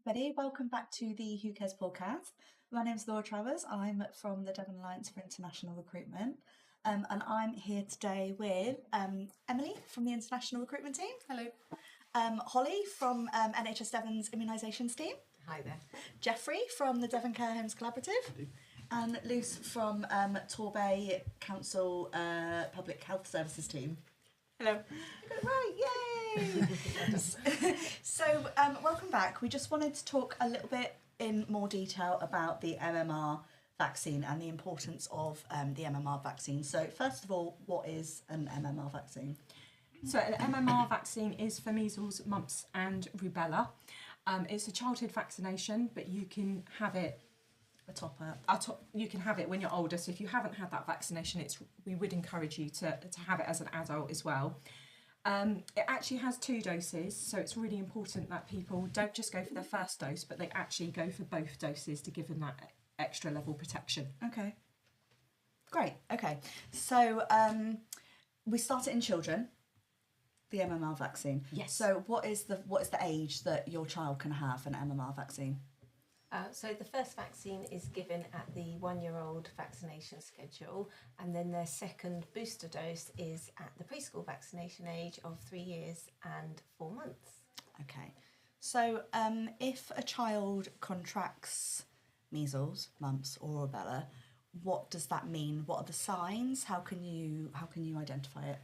everybody. Welcome back to the Who Cares podcast. My name's Laura Travers. I'm from the Devon Alliance for International Recruitment. And I'm here today with Emily from the International Recruitment team. Hello. Holly from NHS Devon's immunisations team. Hi there. Geoffrey from the Devon Care Homes Collaborative. And Luce from Torbay Council Public Health Services team. Hello. I got it right, yay! So, welcome back. We just wanted to talk a little bit in more detail about the MMR vaccine and the importance of the MMR vaccine. So, first of all, what is an MMR vaccine? So an MMR vaccine is for measles, mumps and rubella. It's a childhood vaccination, but you can have it you can have it when you're older. So if you haven't had that vaccination, we would encourage you to have it as an adult as well. It actually has 2 doses, so it's really important that people don't just go for their first dose, but they actually go for both doses to give them that extra level protection. Okay. Great. Okay. So we start it in children, the MMR vaccine. Yes. So what is the age that your child can have an MMR vaccine? So the first vaccine is given at the 1-year-old vaccination schedule, and then their second booster dose is at the preschool vaccination age of 3 years and 4 months. Okay. So if a child contracts measles, mumps or rubella, what does that mean? What are the signs? How can you identify it?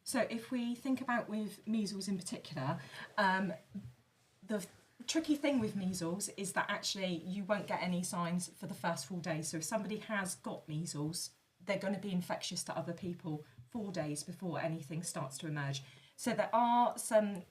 So if we think about with measles in particular, the tricky thing with measles is that actually you won't get any signs for the first 4 days. So if somebody has got measles, they're going to be infectious to other people 4 days before anything starts to emerge. So there are some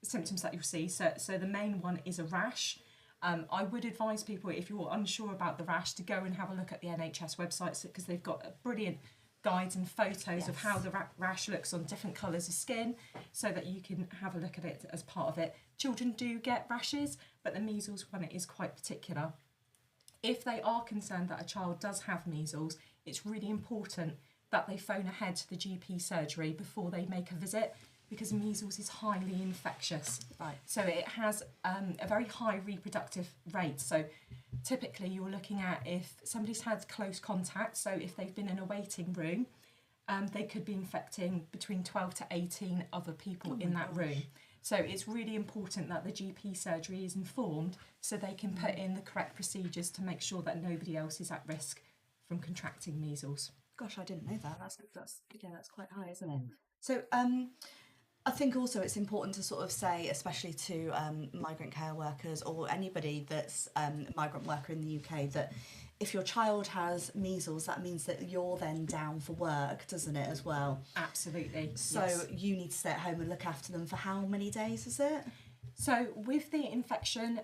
symptoms that you'll see. So the main one is a rash. I would advise people, if you're unsure about the rash, to go and have a look at the NHS websites, because they've got brilliant guides and photos of how the rash looks on different colours of skin, so that you can have a look at it as part of it. Children do get rashes, but the measles one is quite particular. If they are concerned that a child does have measles, it's really important that they phone ahead to the GP surgery before they make a visit, because measles is highly infectious. Right. So it has a very high reproductive rate. So typically you're looking at if somebody's had close contact, so if they've been in a waiting room, they could be infecting between 12 to 18 other people in that room. So it's really important that the GP surgery is informed so they can put in the correct procedures to make sure that nobody else is at risk from contracting measles. Gosh, I didn't know that. That's quite high, isn't it? So I think also it's important to sort of say, especially to migrant care workers or anybody that's a migrant worker in the UK, that if your child has measles, that means that you're then down for work, doesn't it, as well? Absolutely. So yes. You need to stay at home and look after them for how many days, is it? So with the infection,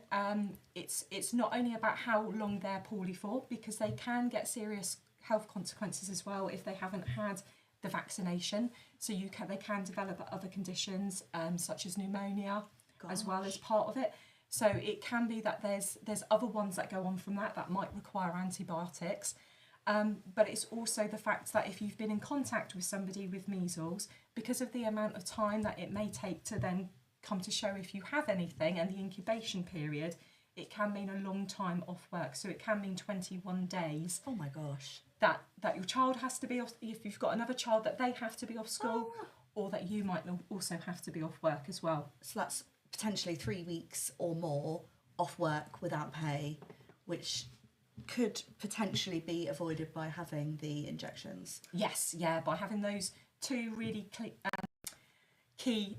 it's not only about how long they're poorly for, because they can get serious health consequences as well if they haven't had the vaccination. So they can develop other conditions such as pneumonia as well as part of it. So it can be that there's other ones that go on from that might require antibiotics. But it's also the fact that if you've been in contact with somebody with measles, because of the amount of time that it may take to then come to show if you have anything and the incubation period, it can mean a long time off work. So it can mean 21 days. Oh my gosh. That your child has to be off, if you've got another child, that they have to be off school, or that you might also have to be off work as well. So that's potentially 3 weeks or more off work without pay, which could potentially be avoided by having the injections. Yes, yeah, by having those 2 really key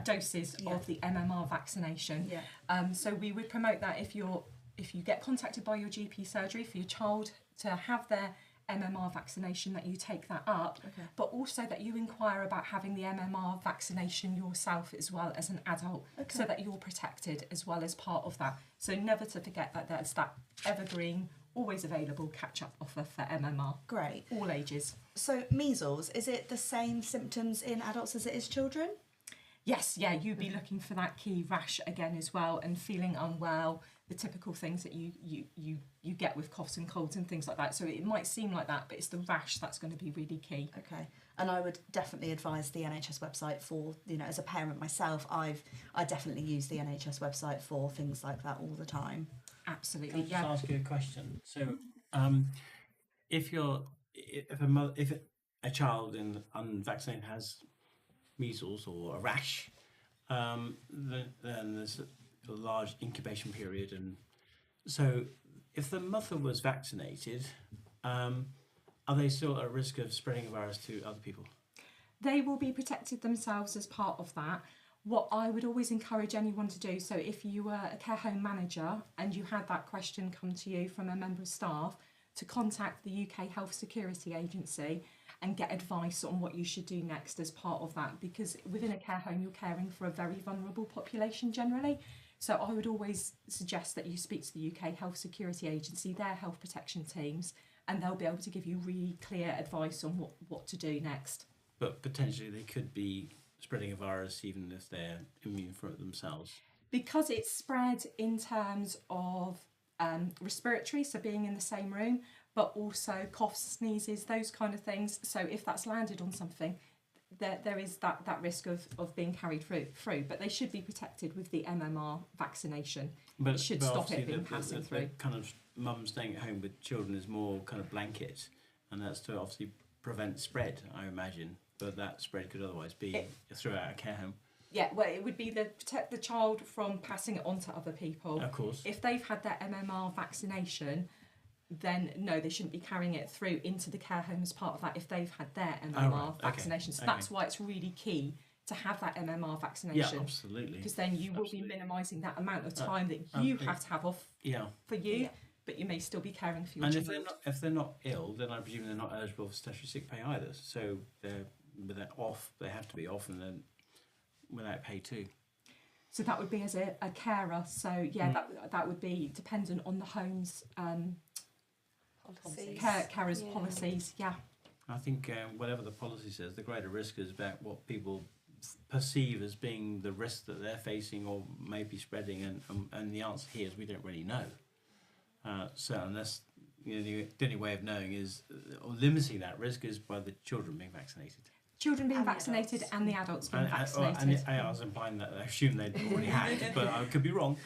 doses of the MMR vaccination. Yeah. So we would promote that if you get contacted by your GP surgery for your child to have their MMR vaccination, that you take that up, but also that you inquire about having the MMR vaccination yourself as well as an adult, so that you're protected as well as part of that. So never to forget that there's that evergreen, always available catch-up offer for MMR. Great. All ages. So measles, is it the same symptoms in adults as it is children? Yes, yeah, you'd be looking for that key rash again as well, and feeling unwell, the typical things that you get with coughs and colds and things like that. So it might seem like that, but it's the rash that's going to be really key. Okay, and I would definitely advise the NHS website for, you know, as a parent myself, I definitely use the NHS website for things like that all the time. Absolutely. Can I just ask you a question? So, if a child unvaccinated has measles or a rash, then there's a large incubation period, and so if the mother was vaccinated, are they still at risk of spreading a virus to other people? They will be protected themselves as part of that. What I would always encourage anyone to do, so if you were a care home manager and you had that question come to you from a member of staff, to contact the UK Health Security Agency and get advice on what you should do next as part of that, because within a care home you're caring for a very vulnerable population generally. So I would always suggest that you speak to the UK Health Security Agency, their health protection teams, and they'll be able to give you really clear advice on what to do next. But potentially they could be spreading a virus even if they're immune for it themselves. Because it's spread in terms of respiratory, so being in the same room, but also coughs, sneezes, those kind of things. So if that's landed on something, there is that risk of being carried through. But they should be protected with the MMR vaccination. But it should stop it being passing through. The kind of mum staying at home with children is more kind of blanket, and that's to obviously prevent spread, I imagine. But that spread could otherwise be throughout a care home. Yeah, well, it would be protect the child from passing it on to other people. Of course. If they've had their MMR vaccination, then no, they shouldn't be carrying it through into the care home as part of that if they've had their MMR vaccination. So that's why it's really key to have that MMR vaccination. Yeah, absolutely. Because then you will be minimising that amount of time that you have to have off for you, but you may still be caring for your child. And if they're not ill, then I presume they're not eligible for statutory sick pay either. So they're off, they have to be off, and then without pay too. So that would be as a carer. So that would be dependent on the home's carers policies. Yeah. I think whatever the policy says, the greater risk is about what people perceive as being the risk that they're facing or may be spreading, and the answer here is we don't really know. So unless the only way of knowing is or limiting that risk is by the children being vaccinated. Children being vaccinated and the adults being vaccinated. And I was implying that I assume they'd already had, but I could be wrong.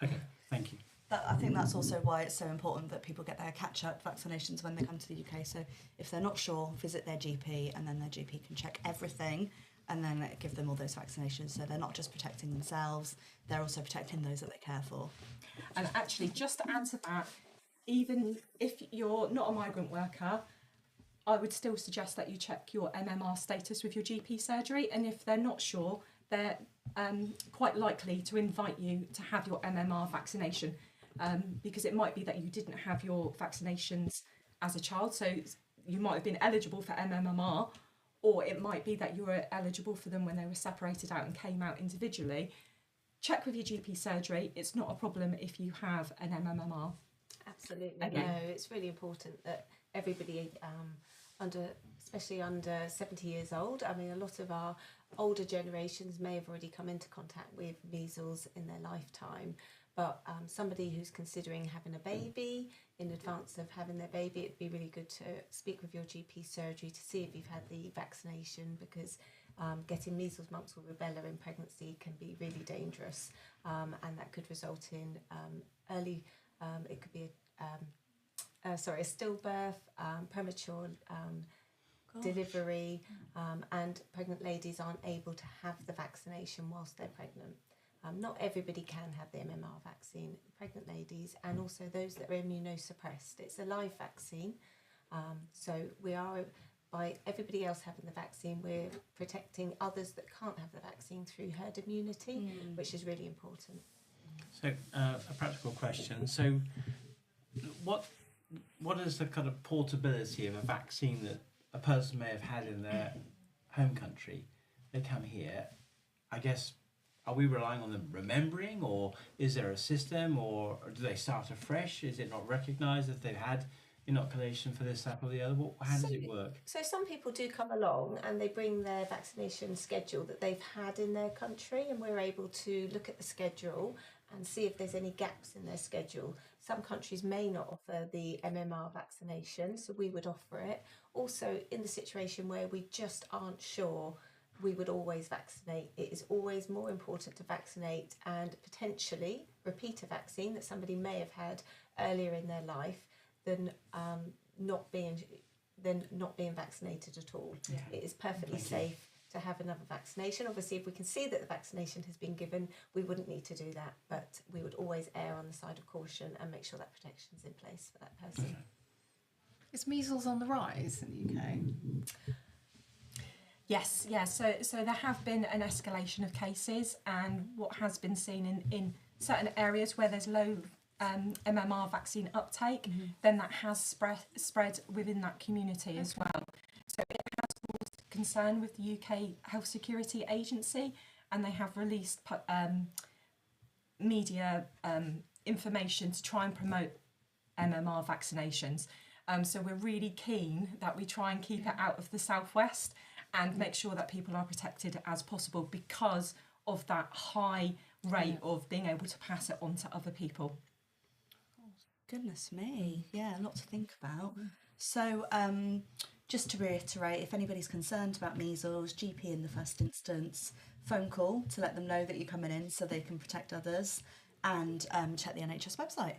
Okay, thank you. I think that's also why it's so important that people get their catch-up vaccinations when they come to the UK. So if they're not sure, visit their GP, and then their GP can check everything and then give them all those vaccinations. So they're not just protecting themselves, they're also protecting those that they care for. And actually, just to add to that, even if you're not a migrant worker, I would still suggest that you check your MMR status with your GP surgery, and if they're not sure, they're quite likely to invite you to have your MMR vaccination, because it might be that you didn't have your vaccinations as a child, so you might have been eligible for MMR, or it might be that you were eligible for them when they were separated out and came out individually. Check with your GP surgery. It's not a problem if you have an MMR. Absolutely. No, it's really important that everybody especially under 70 years old. I mean, a lot of our older generations may have already come into contact with measles in their lifetime, but somebody who's considering having a baby, in advance of having their baby, it'd be really good to speak with your GP surgery to see if you've had the vaccination, because getting measles, mumps or rubella in pregnancy can be really dangerous, and that could result in early, it could be a stillbirth, premature delivery, and pregnant ladies aren't able to have the vaccination whilst they're pregnant. Not everybody can have the MMR vaccine, pregnant ladies, and also those that are immunosuppressed. It's a live vaccine, so we are, by everybody else having the vaccine, we're protecting others that can't have the vaccine through herd immunity, which is really important. So a practical question. So what is the kind of portability of a vaccine that a person may have had in their home country? They come here, I guess, are we relying on them remembering, or is there a system, or do they start afresh? Is it not recognised if they've had inoculation for this, that, or the other? How does it work? So some people do come along and they bring their vaccination schedule that they've had in their country, and we're able to look at the schedule and see if there's any gaps in their schedule. Some countries may not offer the MMR vaccination, so we would offer it. Also, in the situation where we just aren't sure, we would always vaccinate. It is always more important to vaccinate and potentially repeat a vaccine that somebody may have had earlier in their life than not being vaccinated at all. Yeah. It is perfectly safe to have another vaccination. Obviously, if we can see that the vaccination has been given, we wouldn't need to do that, but we would always err on the side of caution and make sure that protection's in place for that person. Is measles on the rise in the UK? Yes, yeah. So there have been an escalation of cases, and what has been seen in certain areas where there's low MMR vaccine uptake, then that has spread within that community as well. So it has caused concern with the UK Health Security Agency, and they have released media information to try and promote MMR vaccinations. So we're really keen that we try and keep it out of the southwest and make sure that people are protected as possible because of that high rate of being able to pass it on to other people. Goodness me, yeah, a lot to think about. So just to reiterate, if anybody's concerned about measles, GP in the first instance, phone call to let them know that you're coming in so they can protect others, and check the NHS website.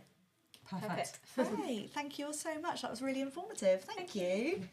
Perfect. Great, thank you all so much. That was really informative. Thank you.